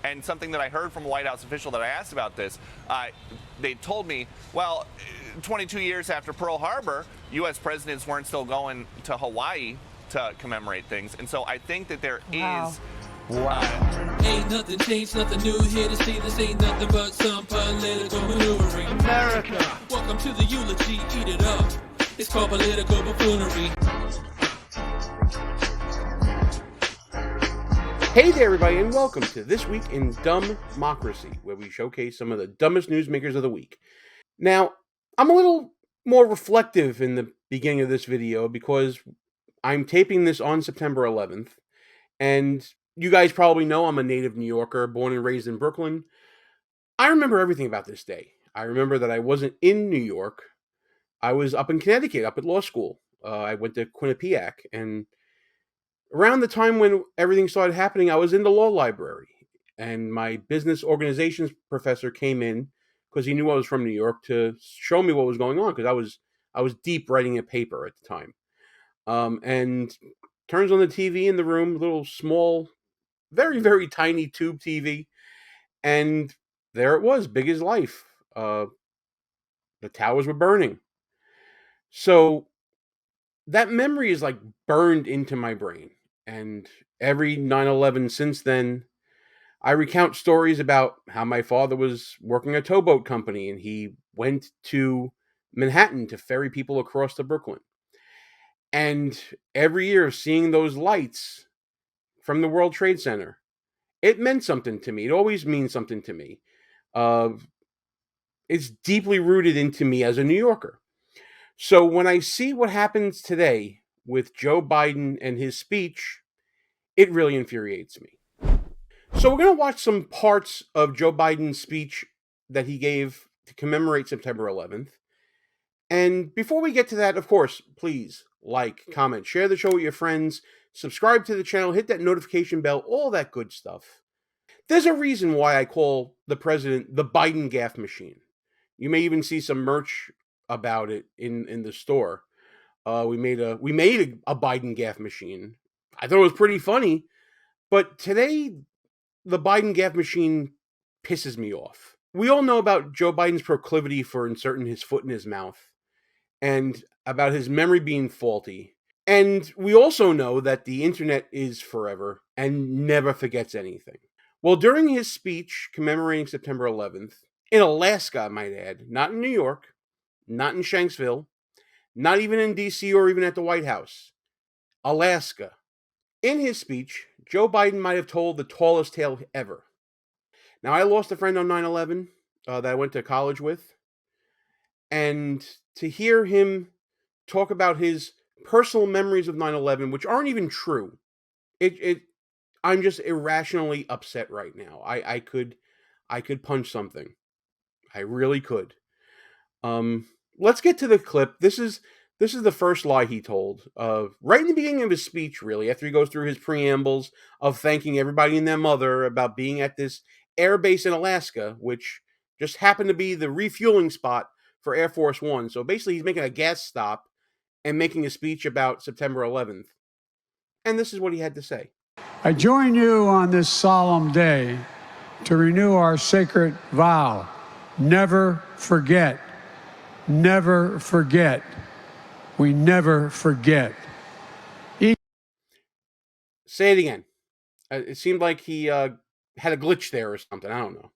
And something that I heard from a White House official that I asked about this, they told me, well, 22 years after Pearl Harbor, U.S. presidents weren't still going to Hawaii to commemorate things. And so I think that there is. Wow. Ain't nothing changed, nothing new here to see. This ain't nothing but some political maneuvering. America. Welcome to the eulogy, eat it up. It's called political buffoonery. Hey there, everybody, and welcome to This Week in DUMBmocracy, where we showcase some of the dumbest newsmakers of the week. Now, I'm a little more reflective in the beginning of this video because I'm taping this on September 11th, and you guys probably know I'm a native New Yorker, born and raised in Brooklyn. I remember everything about this day. I remember that I wasn't in New York. I was up in Connecticut, up at law school. I went to Quinnipiac, and around the time when everything started happening, I was in the law library, and my business organizations professor came in because he knew I was from New York to show me what was going on, because I was deep writing a paper at the time. And turns on the TV in the room, little small, very, very tiny tube TV, and there it was, big as life. The towers were burning. So that memory is like burned into my brain. And every 9/11 since then, I recount stories about how my father was working a towboat company and he went to Manhattan to ferry people across to Brooklyn. And every year, seeing those lights from the World Trade Center, it meant something to me. It always means something to me. It's deeply rooted into me as a New Yorker. So when I see what happens today with Joe Biden and his speech, it really infuriates me. So we're going to watch some parts of Joe Biden's speech that he gave to commemorate September 11th. And before we get to that, of course, please like, comment, share the show with your friends, subscribe to the channel, hit that notification bell, all that good stuff. There's a reason why I call the president the Biden gaff machine. You may even see some merch about it in the store. We made a Biden gaff machine. I thought it was pretty funny, but today the Biden gaff machine pisses me off. We all know about Joe Biden's proclivity for inserting his foot in his mouth and about his memory being faulty. And we also know that the internet is forever and never forgets anything. Well, during his speech commemorating September 11th, in Alaska, I might add, not in New York, not in Shanksville, not even in D.C. or even at the White House, Alaska. In his speech, Joe Biden might have told the tallest tale ever. Now, I lost a friend on 9/11 that I went to college with, and to hear him talk about his personal memories of 9/11, which aren't even true, I'm just irrationally upset right now. I could punch something. I really could. Let's get to the clip. This is the first lie he told. Right in the beginning of his speech, really, after he goes through his preambles of thanking everybody and their mother about being at this air base in Alaska, which just happened to be the refueling spot for Air Force One. So basically, he's making a gas stop and making a speech about September 11th. And this is what he had to say. I join you on this solemn day to renew our sacred vow. Never forget. Never forget. We never forget. Say it again. It seemed like he had a glitch there or something. I don't know.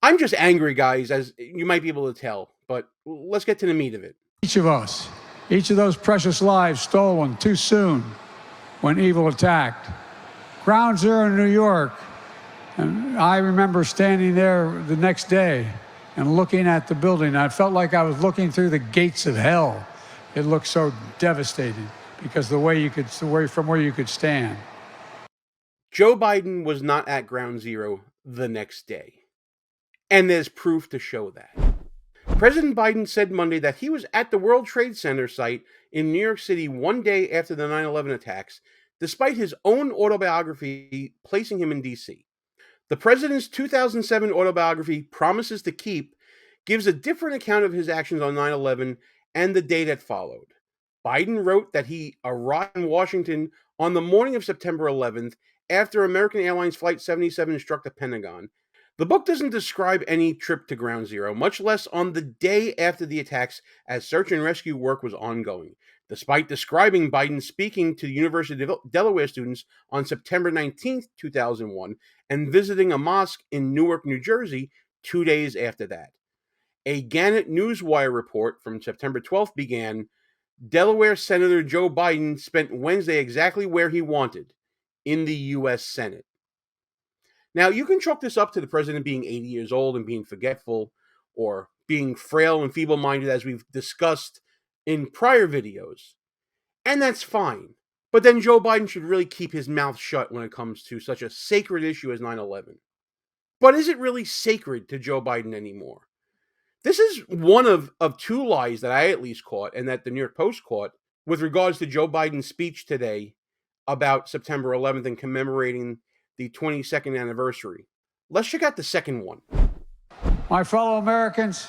I'm just angry, guys, as you might be able to tell. But let's get to the meat of it. Each of us, each of those precious lives stolen too soon when evil attacked. Ground Zero in New York. And I remember standing there the next day and looking at the building. I felt like I was looking through the gates of hell. It looked so devastating because from where you could stand. Joe Biden was not at Ground Zero the next day. And there's proof to show that. President Biden said Monday that he was at the World Trade Center site in New York City one day after the 9/11 attacks, despite his own autobiography placing him in D.C. The president's 2007 autobiography, Promises to Keep, gives a different account of his actions on 9/11 and the day that followed. Biden wrote that he arrived in Washington on the morning of September 11th after American Airlines Flight 77 struck the Pentagon. The book doesn't describe any trip to Ground Zero, much less on the day after the attacks, as search and rescue work was ongoing, despite describing Biden speaking to University of Delaware students on September 19, 2001, and visiting a mosque in Newark, New Jersey 2 days after that. A Gannett Newswire report from September 12th began, Delaware Senator Joe Biden spent Wednesday exactly where he wanted, in the U.S. Senate. Now, you can chalk this up to the president being 80 years old and being forgetful, or being frail and feeble-minded, as we've discussed in prior videos. And that's fine. But then Joe Biden should really keep his mouth shut when it comes to such a sacred issue as 9/11. But is it really sacred to Joe Biden anymore? This is one of two lies that I at least caught, and that the New York Post caught, with regards to Joe Biden's speech today about September 11th and commemorating the 22nd anniversary. Let's check out the second one. My fellow Americans,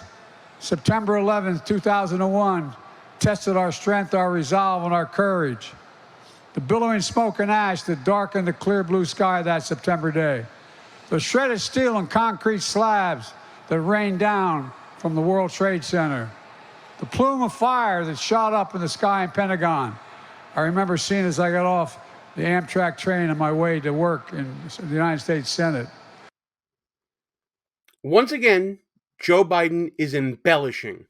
September 11th, 2001 tested our strength, our resolve, and our courage. The billowing smoke and ash that darkened the clear blue sky that September day. The shredded steel and concrete slabs that rained down from the World Trade Center. The plume of fire that shot up in the sky in Pentagon. I remember seeing as I got off the Amtrak train on my way to work in the United States Senate. Once again, Joe Biden is embellishing.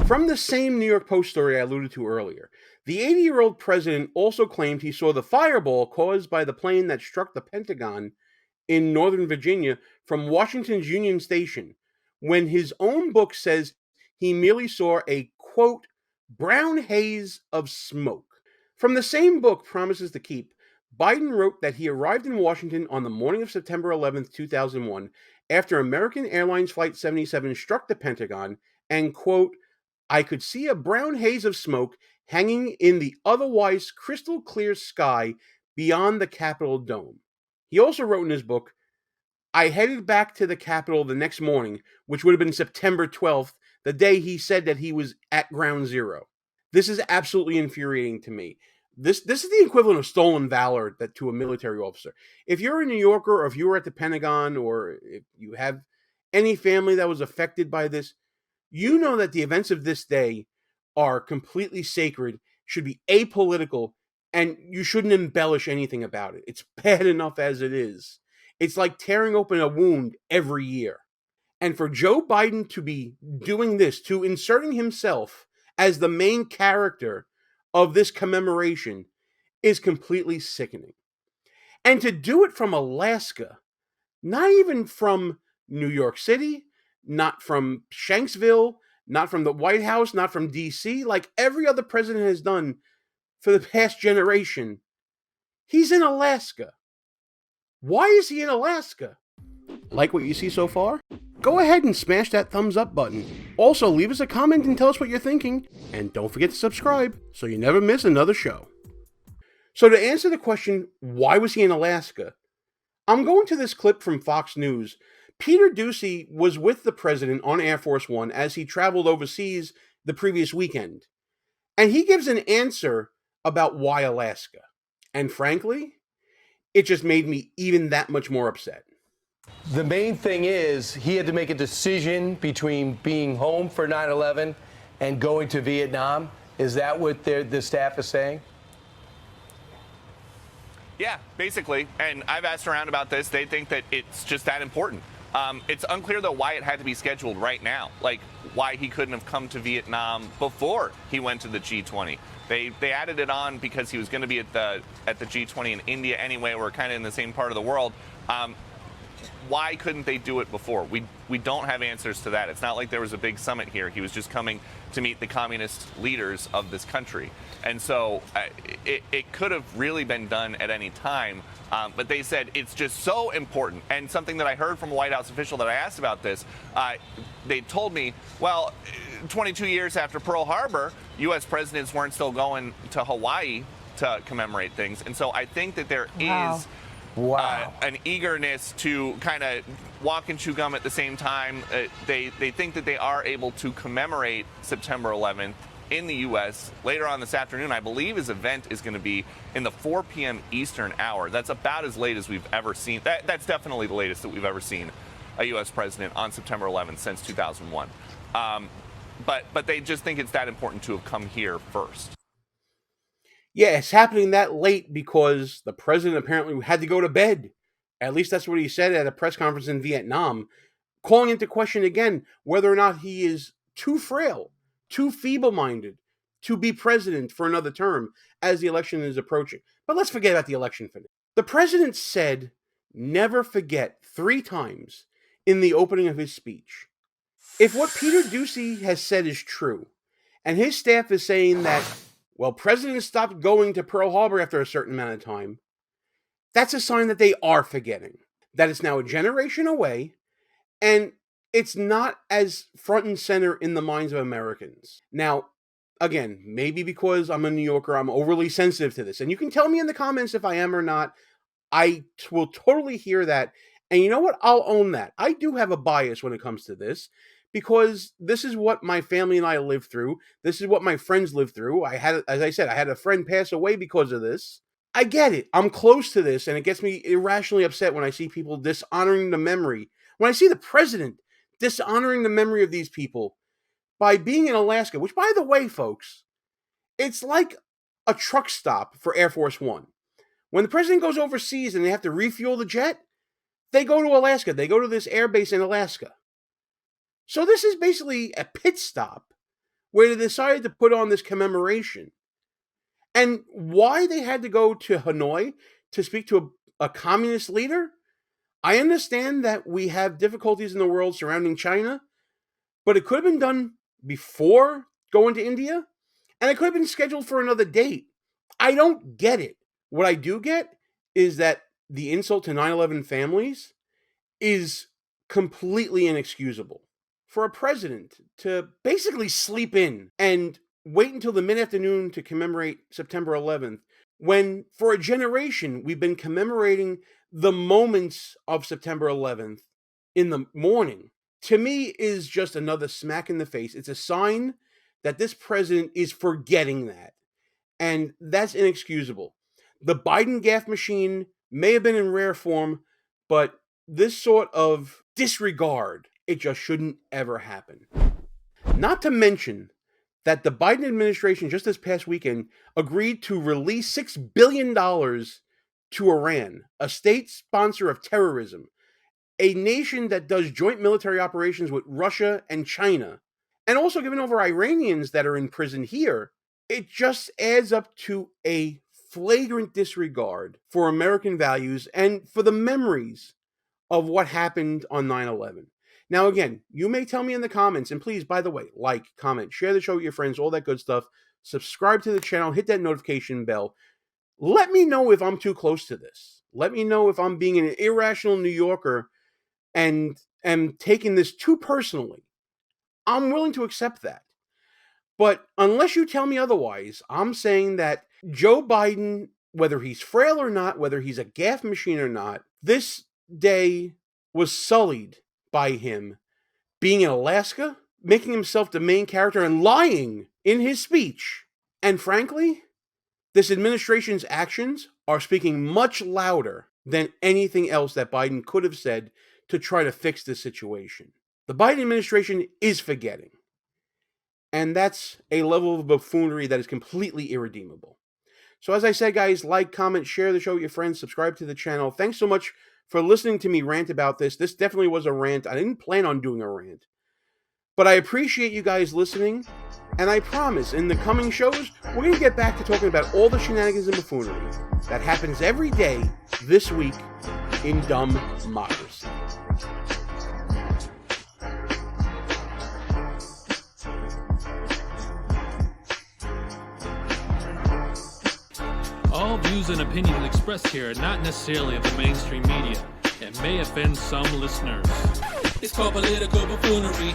From the same New York Post story I alluded to earlier, the 80-year-old president also claimed he saw the fireball caused by the plane that struck the Pentagon in Northern Virginia from Washington's Union Station, when his own book says he merely saw a, quote, brown haze of smoke. From the same book, Promises to Keep, Biden wrote that he arrived in Washington on the morning of September 11th, 2001, after American Airlines Flight 77 struck the Pentagon, and, quote, I could see a brown haze of smoke hanging in the otherwise crystal clear sky beyond the Capitol dome. He also wrote in his book, I headed back to the Capitol the next morning, which would have been September 12th, the day he said that he was at Ground Zero. This is absolutely infuriating to me. This is the equivalent of stolen valor that to a military officer. If you're a New Yorker, or if you were at the Pentagon, or if you have any family that was affected by this, you know that the events of this day are completely sacred, should be apolitical, and you shouldn't embellish anything about it. It's bad enough as it is. It's like tearing open a wound every year. And for Joe Biden to be doing this, to inserting himself as the main character of this commemoration, is completely sickening. And to do it from Alaska, not even from New York City, not from Shanksville, not from the White House, not from D.C., like every other president has done for the past generation, he's in Alaska. Why is he in Alaska? Like what you see so far? Go ahead and smash that thumbs up button. Also, leave us a comment and tell us what you're thinking. And don't forget to subscribe so you never miss another show. So to answer the question, why was he in Alaska? I'm going to this clip from Fox News. Peter Doocy was with the president on Air Force One as he traveled overseas the previous weekend. And he gives an answer about why Alaska. And frankly, it just made me even that much more upset. The main thing is he had to make a decision between being home for 9/11 and going to Vietnam. Is that what the staff is saying? Yeah, basically. And I've asked around about this. They think that it's just that important. It's unclear, though, why it had to be scheduled right now. Like, why he couldn't have come to Vietnam before he went to the G20. They added it on because he was going to be at the G20 in India anyway. We're kind of in the same part of the world. Why couldn't they do it before? We don't have answers to that. It's not like there was a big summit here. He was just coming to meet the communist leaders of this country. And so it could have really been done at any time. But they said it's just so important. And something that I heard from a White House official that I asked about this, they told me, well, 22 years after Pearl Harbor, U.S. presidents weren't still going to Hawaii to commemorate things. And so I think that there is an eagerness to kind of walk and chew gum at the same time. They think that they are able to commemorate September 11th in the U.S. later on this afternoon. I believe his event is going to be in the 4 p.m. Eastern hour. That's about as late as we've ever seen. That's definitely the latest that we've ever seen a U.S. president on September 11th since 2001. But they just think it's that important to have come here first. Yeah, it's happening that late because the president apparently had to go to bed. At least that's what he said at a press conference in Vietnam, calling into question again whether or not he is too frail, too feeble-minded to be president for another term as the election is approaching. But let's forget about the election for now. The president said, "Never forget," 3 times in the opening of his speech. If what Peter Doocy has said is true, and his staff is saying that, well, presidents stopped going to Pearl Harbor after a certain amount of time, that's a sign that they are forgetting, that it's now a generation away, and it's not as front and center in the minds of Americans. Now, again, maybe because I'm a New Yorker, I'm overly sensitive to this, and you can tell me in the comments if I am or not. I will totally hear that, and you know what? I'll own that. I do have a bias when it comes to this, because this is what my family and I lived through. This is what my friends lived through. As I said, I had a friend pass away because of this. I get it. I'm close to this, and it gets me irrationally upset when I see people dishonoring the memory. When I see the president dishonoring the memory of these people by being in Alaska, which, by the way, folks, it's like a truck stop for Air Force One. When the president goes overseas and they have to refuel the jet, they go to Alaska. They go to this air base in Alaska. So this is basically a pit stop where they decided to put on this commemoration. And why they had to go to Hanoi to speak to a communist leader? I understand that we have difficulties in the world surrounding China, but it could have been done before going to India, and it could have been scheduled for another date. I don't get it. What I do get is that the insult to 9/11 families is completely inexcusable. For a president to basically sleep in and wait until the mid-afternoon to commemorate September 11th, when for a generation we've been commemorating the moments of September 11th in the morning, to me is just another smack in the face. It's a sign that this president is forgetting that. And that's inexcusable. The Biden gaffe machine may have been in rare form, but this sort of disregard, it just shouldn't ever happen. Not to mention that the Biden administration just this past weekend agreed to release $6 billion to Iran, a state sponsor of terrorism, a nation that does joint military operations with Russia and China, and also giving over Iranians that are in prison here. It just adds up to a flagrant disregard for American values and for the memories of what happened on 9/11. Now, again, you may tell me in the comments, and please, by the way, like, comment, share the show with your friends, all that good stuff. Subscribe to the channel, hit that notification bell. Let me know if I'm too close to this. Let me know if I'm being an irrational New Yorker and am taking this too personally. I'm willing to accept that. But unless you tell me otherwise, I'm saying that Joe Biden, whether he's frail or not, whether he's a gaffe machine or not, this day was sullied by him being in Alaska, making himself the main character and lying in his speech. And frankly, this administration's actions are speaking much louder than anything else that Biden could have said to try to fix this situation. The Biden administration is forgetting. And that's a level of buffoonery that is completely irredeemable. So as I said, guys, like, comment, share the show with your friends, subscribe to the channel. Thanks so much for listening to me rant about this. This definitely was a rant. I didn't plan on doing a rant. But I appreciate you guys listening. And I promise, in the coming shows, we're going to get back to talking about all the shenanigans and buffoonery that happens every day this week in DUMBmocracy. All views and opinions expressed here are not necessarily of the mainstream media and may offend some listeners. It's called political buffoonery.